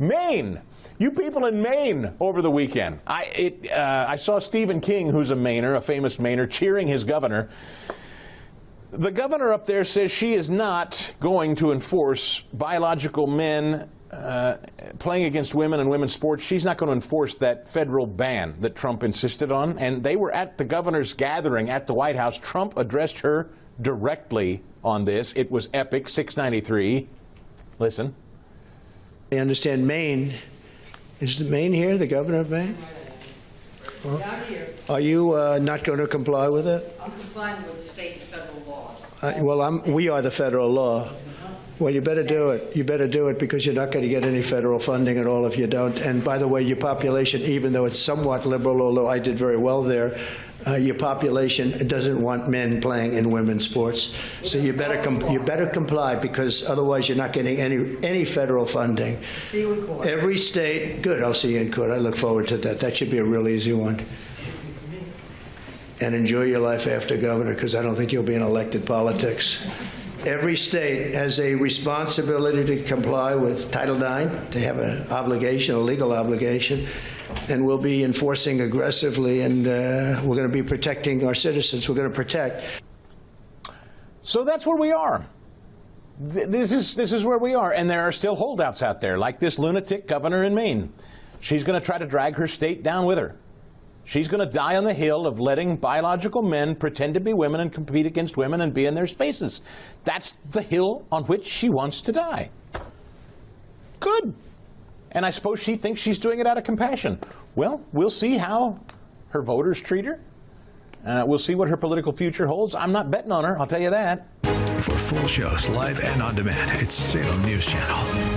Maine. You people in Maine over the weekend. I saw Stephen King, who's a Mainer, a famous Mainer, cheering his governor. The governor up there says she is not going to enforce biological men playing against women in women's sports. She's not going to enforce that federal ban that Trump insisted on. And they were at the governor's gathering at the White House. Trump addressed her directly on this. It was epic. 693. Listen. I understand Maine. Is Maine here, the governor of Maine? Well, down here. Are you not going to comply with it? I'm complying with state and federal laws. We are the federal law. Well, you better do it. You better do it because you're not going to get any federal funding at all if you don't. And by the way, your population, even though it's somewhat liberal, although I did very well there, your population doesn't want men playing in women's sports. So you better comply because otherwise you're not getting any federal funding. See you in court. Every state, good. I'll see you in court. I look forward to that. That should be a real easy one. And enjoy your life after governor because I don't think you'll be in elected politics. Every state has a responsibility to comply with Title IX. They have an obligation, a legal obligation, and we'll be enforcing aggressively, and we're going to be protecting our citizens. We're going to protect. So that's where we are. This is where we are, and there are still holdouts out there, like this lunatic governor in Maine. She's going to try to drag her state down with her. She's going to die on the hill of letting biological men pretend to be women and compete against women and be in their spaces. That's the hill on which she wants to die. Good. And I suppose she thinks she's doing it out of compassion. Well, we'll see how her voters treat her. We'll see what her political future holds. I'm not betting on her, I'll tell you that. For full shows, live and on demand, it's Salem News Channel.